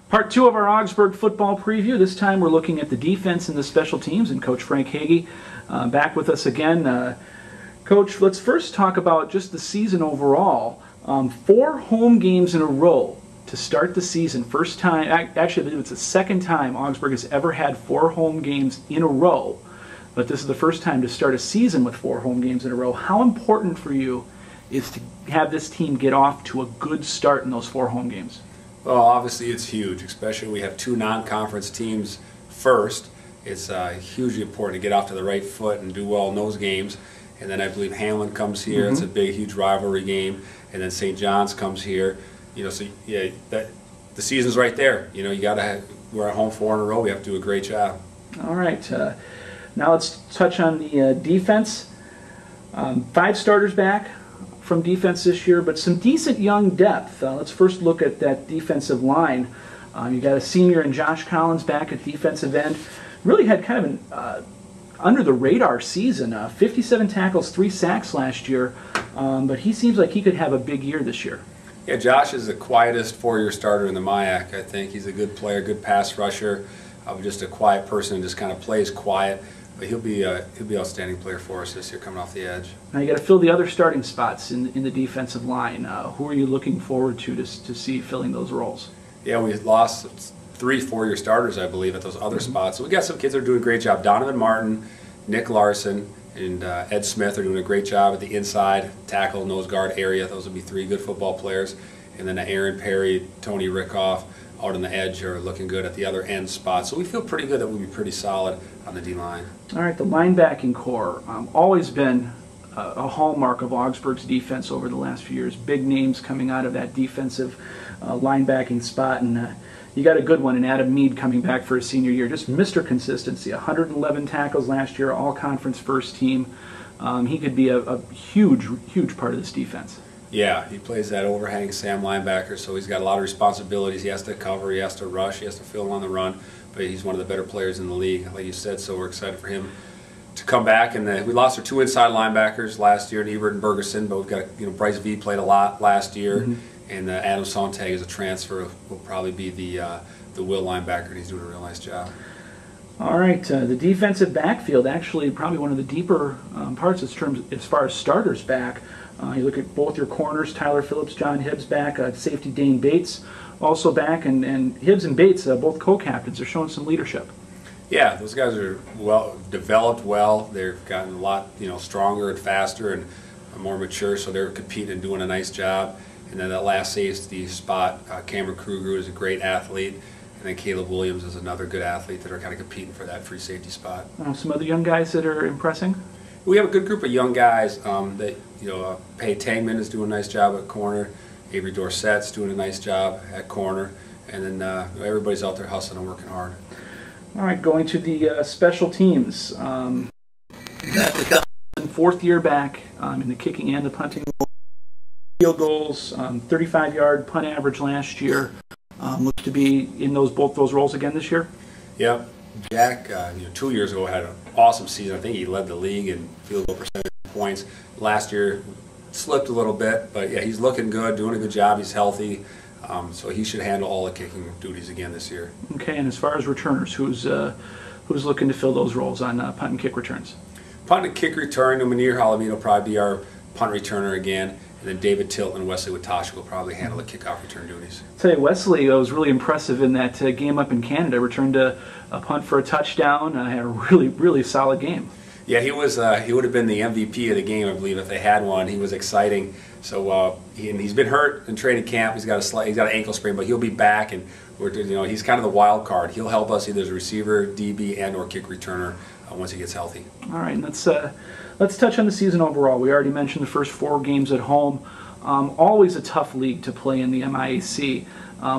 Part two of our Augsburg football preview. This time we're looking at the defense and the special teams, and Coach Frank Haege back with us again. Coach, let's first talk about just the season overall. 4 home games in a row to start the season. First time, actually I believe it's the second time Augsburg has ever had 4 home games in a row. But this is the first time to start a season with 4 home games in a row. How important for you is to have this team get off to a good start in those 4 home games? Well, obviously it's huge, especially we have 2 non-conference teams first. It's hugely important to get off to the right foot and do well in those games. And then I believe Hamlin comes here. It's a big, huge rivalry game. And then St. John's comes here. You know, so yeah, the season's right there. You know, you got to. We're at home 4 in a row. We have to do a great job. All right. Now let's touch on the defense. 5 starters back from defense this year, but some decent young depth. Let's first look at that defensive line. You got a senior in Josh Collins back at defensive end. Really had kind of an under the radar season. 57 tackles, 3 sacks last year, but he seems like he could have a big year this year. Yeah, Josh is the quietest 4-year starter in the MIAC. I think he's a good player, good pass rusher, just a quiet person and just kind of plays quiet. But he'll be outstanding player for us this year coming off the edge. Now you got to fill the other starting spots in the defensive line. Who are you looking forward to see filling those roles? Yeah, we lost 3 4-year starters, I believe, at those other spots. So we got some kids that are doing a great job. Donovan Martin, Nick Larson, and Ed Smith are doing a great job at the inside tackle, nose guard area. Those will be 3 good football players. And then Aaron Perry, Tony Rickoff out on the edge are looking good at the other end spot. So we feel pretty good that we'll be pretty solid on the D-line. All right, the linebacking core, always been a hallmark of Augsburg's defense over the last few years. Big names coming out of that defensive linebacking spot, and you got a good one in Adam Mead coming back for his senior year. Just Mr. Consistency, 111 tackles last year, all-conference first team. He could be a huge part of this defense. Yeah, he plays that overhang Sam linebacker, so he's got a lot of responsibilities. He has to cover, he has to rush, he has to fill on the run, but he's one of the better players in the league, like you said, so we're excited for him to come back. And we lost our 2 inside linebackers last year, Ebert and Bergerson, but we've got, Bryce V played a lot last year, and Adam Sontag is a transfer, will probably be the will linebacker, and he's doing a real nice job. All right, the defensive backfield, actually probably one of the deeper parts as far as starters back. You look at both your corners, Tyler Phillips, John Hibbs back, safety Dane Bates also back, and Hibbs and Bates, both co-captains, are showing some leadership. Yeah, those guys are developed well. They've gotten a lot stronger and faster and more mature, so they're competing and doing a nice job. And then that last safety spot, Cameron Kruger is a great athlete, and then Caleb Williams is another good athlete that are kind of competing for that free safety spot. Some other young guys that are impressing? We have a good group of young guys. Pay Tangman is doing a nice job at corner. Avery Dorsett's doing a nice job at corner. And then everybody's out there hustling and working hard. All right, going to the special teams. 4th year back in the kicking and the punting. Field goals, 35-yard punt average last year. Looks to be in both those roles again this year. Yep. Jack, 2 years ago had an awesome season. I think he led the league in field goal percentage points. Last year slipped a little bit, but yeah, he's looking good, doing a good job. He's healthy, so he should handle all the kicking duties again this year. Okay, and as far as returners, who's looking to fill those roles on punt and kick returns? Punt and kick return, Munir Halamid will probably be our punt returner again. And then David Tilton and Wesley Watash will probably handle the kickoff return duties. I'll tell you, Wesley was really impressive in that game up in Canada. Returned a punt for a touchdown. Had a really solid game. Yeah, he was. He would have been the MVP of the game, I believe, if they had one. He was exciting. So he's been hurt in training camp. He's got an ankle sprain, but he'll be back. And he's kind of the wild card. He'll help us either as a receiver, DB, and/or kick returner once he gets healthy. All right, let's touch on the season overall. We already mentioned the first 4 games at home. Always a tough league to play in the MIAC.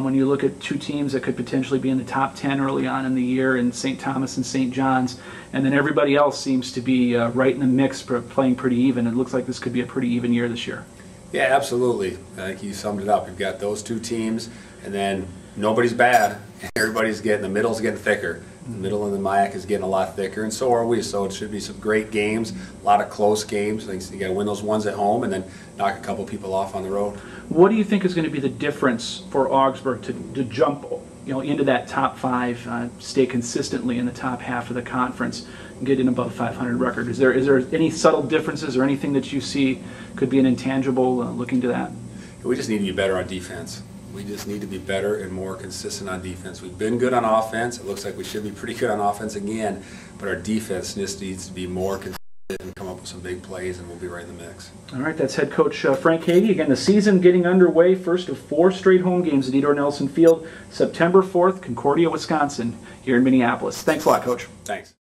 When you look at 2 teams that could potentially be in the top 10 early on in the year, in St. Thomas and St. John's, and then everybody else seems to be right in the mix, playing pretty even. It looks like this could be a pretty even year this year. Yeah, absolutely. I think you summed it up. You've got those 2 teams, and then nobody's bad. Everybody's the middle's getting thicker. The middle of the MIAC is getting a lot thicker, and so are we. So it should be some great games, a lot of close games. You got to win those ones at home and then knock a couple people off on the road. What do you think is going to be the difference for Augsburg to jump into that top 5, stay consistently in the top half of the conference, and get an above 500 record. Is there any subtle differences or anything that you see could be an intangible looking to that? We just need to be better on defense. We just need to be better and more consistent on defense. We've been good on offense. It looks like we should be pretty good on offense again, but our defense just needs to be more consistent and come up with some big plays, and we'll be right in the mix. All right, that's head coach Frank Haege. Again, the season getting underway, first of 4 straight home games at Edor Nelson Field, September 4th, Concordia, Wisconsin, here in Minneapolis. Thanks a lot, Coach. Thanks.